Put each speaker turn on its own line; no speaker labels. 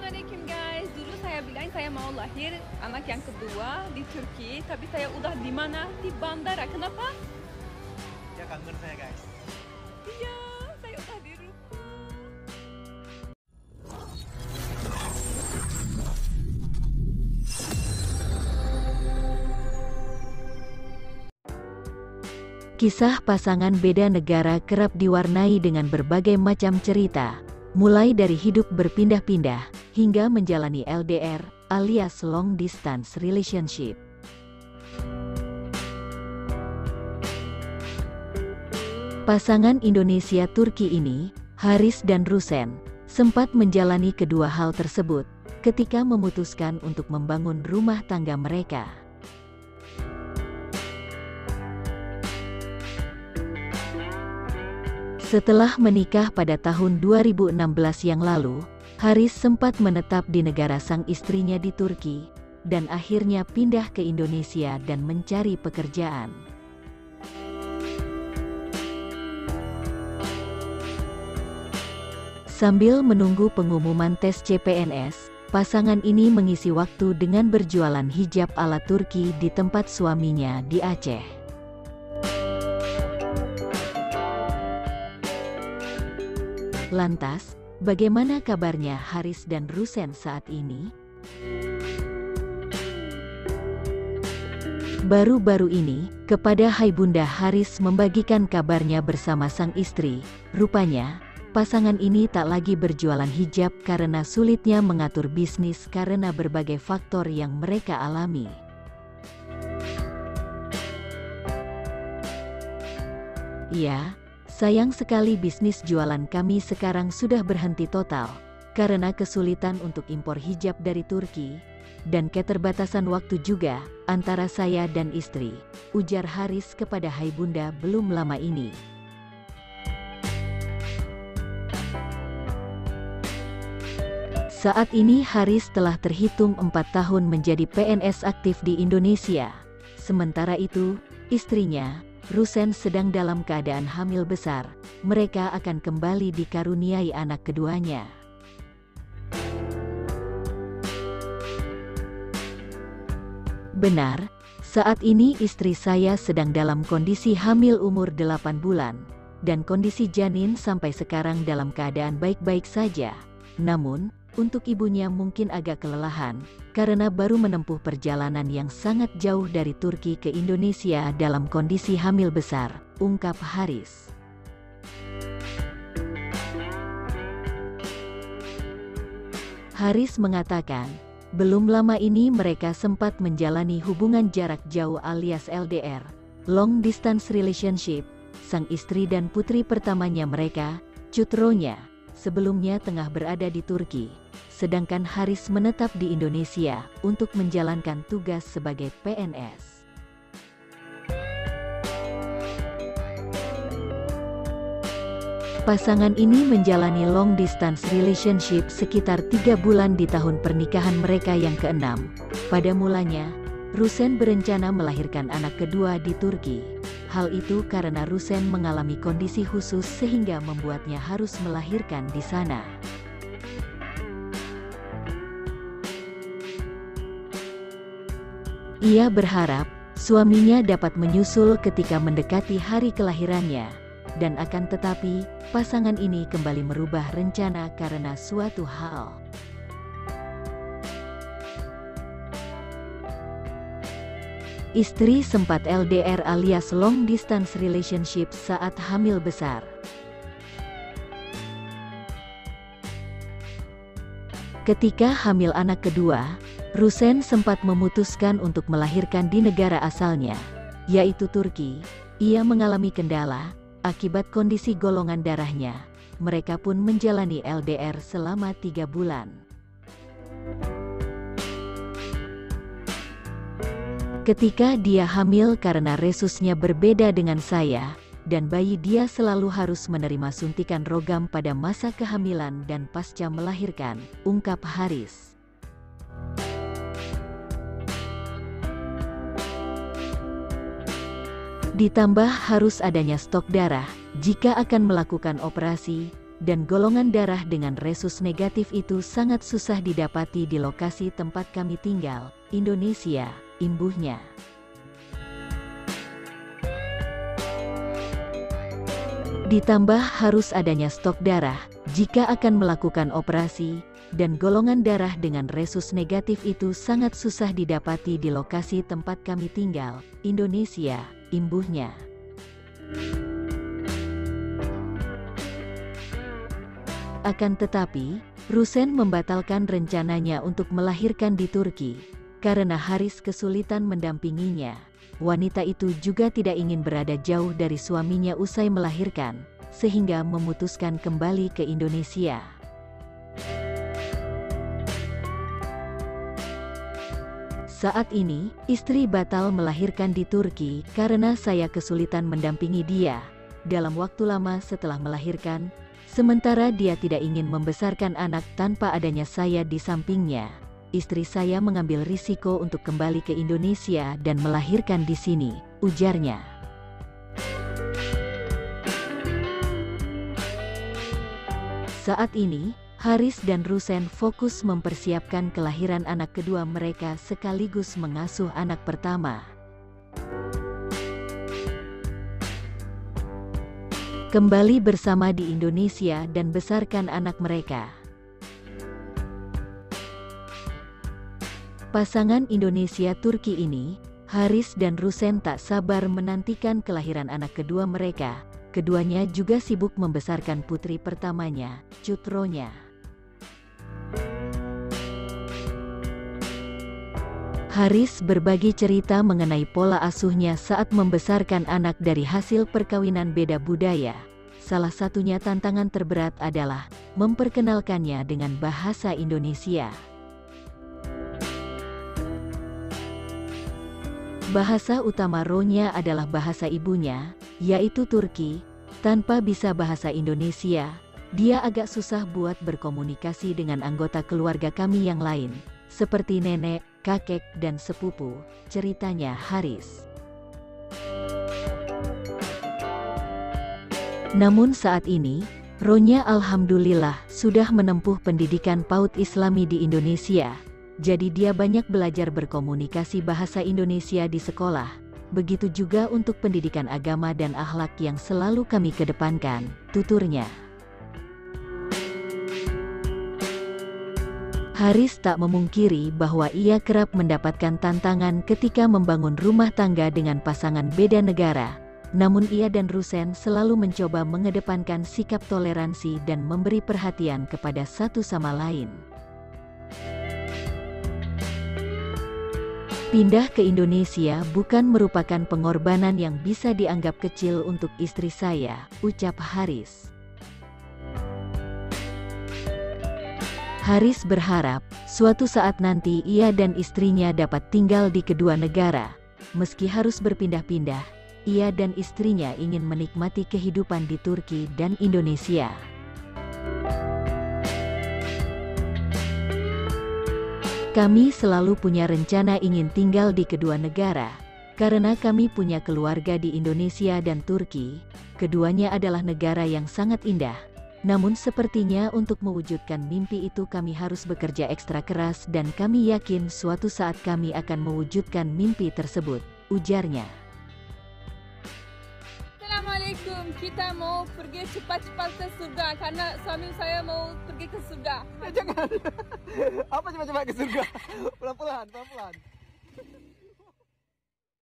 Assalamualaikum guys. Dulu saya bilang saya mau lahir anak yang kedua di Turki, tapi saya udah di mana? Di bandara. Kenapa?
Ya kangen saya guys.
Iya, saya udah di rumah.
Kisah pasangan beda negara kerap diwarnai dengan berbagai macam cerita, mulai dari hidup berpindah-pindah, hingga menjalani LDR, alias Long Distance Relationship. Pasangan Indonesia-Turki ini, Haris dan Rusen, sempat menjalani kedua hal tersebut, ketika memutuskan untuk membangun rumah tangga mereka. Setelah menikah pada tahun 2016 yang lalu, Haris sempat menetap di negara sang istrinya di Turki, dan akhirnya pindah ke Indonesia dan mencari pekerjaan. Sambil menunggu pengumuman tes CPNS, pasangan ini mengisi waktu dengan berjualan hijab ala Turki di tempat suaminya di Aceh. Lantas, bagaimana kabarnya Haris dan Rusen saat ini? Baru-baru ini, kepada Hai Bunda Haris membagikan kabarnya bersama sang istri. Rupanya, pasangan ini tak lagi berjualan hijab karena sulitnya mengatur bisnis karena berbagai faktor yang mereka alami. Iya, sayang sekali bisnis jualan kami sekarang sudah berhenti total, karena kesulitan untuk impor hijab dari Turki, dan keterbatasan waktu juga, antara saya dan istri, ujar Haris kepada Hai Bunda belum lama ini. Saat ini Haris telah terhitung 4 tahun menjadi PNS aktif di Indonesia. Sementara itu, istrinya, Rusen sedang dalam keadaan hamil besar. Mereka akan kembali dikaruniai anak keduanya. Benar, saat ini istri saya sedang dalam kondisi hamil umur 8 bulan, dan kondisi janin sampai sekarang dalam keadaan baik-baik saja. Namun, untuk ibunya mungkin agak kelelahan, karena baru menempuh perjalanan yang sangat jauh dari Turki ke Indonesia dalam kondisi hamil besar, ungkap Haris. Haris mengatakan, belum lama ini mereka sempat menjalani hubungan jarak jauh alias LDR, Long Distance Relationship. Sang istri dan putri pertamanya mereka, Cutronya, sebelumnya tengah berada di Turki, sedangkan Haris menetap di Indonesia untuk menjalankan tugas sebagai PNS. Pasangan ini menjalani long distance relationship sekitar 3 bulan di tahun pernikahan mereka yang ke-6. Pada mulanya, Rusen berencana melahirkan anak kedua di Turki. Hal itu karena Rusen mengalami kondisi khusus sehingga membuatnya harus melahirkan di sana. Ia berharap suaminya dapat menyusul ketika mendekati hari kelahirannya, dan akan tetapi, pasangan ini kembali merubah rencana karena suatu hal. Istri sempat LDR alias long distance relationship saat hamil besar. Ketika hamil anak kedua, Rusen sempat memutuskan untuk melahirkan di negara asalnya, yaitu Turki. Ia mengalami kendala akibat kondisi golongan darahnya. Mereka pun menjalani LDR selama 3 bulan. Ketika dia hamil karena resusnya berbeda dengan saya, dan bayi dia selalu harus menerima suntikan rogam pada masa kehamilan dan pasca melahirkan, ungkap Haris. Ditambah harus adanya stok darah, jika akan melakukan operasi, dan golongan darah dengan resus negatif itu sangat susah didapati di lokasi tempat kami tinggal, Indonesia, imbuhnya. Ditambah harus adanya stok darah jika akan melakukan operasi, dan golongan darah dengan resus negatif itu sangat susah didapati di lokasi tempat kami tinggal, Indonesia, imbuhnya. Akan tetapi, Rusen membatalkan rencananya untuk melahirkan di Turki, karena Haris kesulitan mendampinginya. Wanita itu juga tidak ingin berada jauh dari suaminya usai melahirkan, sehingga memutuskan kembali ke Indonesia. Saat ini, istri batal melahirkan di Turki karena saya kesulitan mendampingi dia dalam waktu lama setelah melahirkan, sementara dia tidak ingin membesarkan anak tanpa adanya saya di sampingnya. Istri saya mengambil risiko untuk kembali ke Indonesia dan melahirkan di sini, ujarnya. Saat ini, Haris dan Rusen fokus mempersiapkan kelahiran anak kedua mereka sekaligus mengasuh anak pertama. Kembali bersama di Indonesia dan besarkan anak mereka. Pasangan Indonesia-Turki ini, Haris dan Rusen tak sabar menantikan kelahiran anak kedua mereka. Keduanya juga sibuk membesarkan putri pertamanya, Cutronya. Haris berbagi cerita mengenai pola asuhnya saat membesarkan anak dari hasil perkawinan beda budaya. Salah satunya tantangan terberat adalah memperkenalkannya dengan bahasa Indonesia. Bahasa utama Ronya adalah bahasa ibunya, yaitu Turki. Tanpa bisa bahasa Indonesia, dia agak susah buat berkomunikasi dengan anggota keluarga kami yang lain, seperti nenek, kakek, dan sepupu, ceritanya Haris. Namun saat ini, Ronya alhamdulillah sudah menempuh pendidikan PAUD Islami di Indonesia, jadi dia banyak belajar berkomunikasi bahasa Indonesia di sekolah. Begitu juga untuk pendidikan agama dan akhlak yang selalu kami kedepankan, tuturnya. Haris tak memungkiri bahwa ia kerap mendapatkan tantangan ketika membangun rumah tangga dengan pasangan beda negara. Namun ia dan Rusen selalu mencoba mengedepankan sikap toleransi dan memberi perhatian kepada satu sama lain. Pindah ke Indonesia bukan merupakan pengorbanan yang bisa dianggap kecil untuk istri saya, ucap Haris. Haris berharap, suatu saat nanti ia dan istrinya dapat tinggal di kedua negara. Meski harus berpindah-pindah, ia dan istrinya ingin menikmati kehidupan di Turki dan Indonesia. Kami selalu punya rencana ingin tinggal di kedua negara, karena kami punya keluarga di Indonesia dan Turki. Keduanya adalah negara yang sangat indah. Namun sepertinya untuk mewujudkan mimpi itu kami harus bekerja ekstra keras dan kami yakin suatu saat kami akan mewujudkan mimpi tersebut, ujarnya.
Assalamualaikum, kita mau pergi cepat-cepat ke surga karena suami saya mau pergi ke surga.
Jangan. Apa cepat-cepat ke surga? Pelan-pelan, pelan-pelan.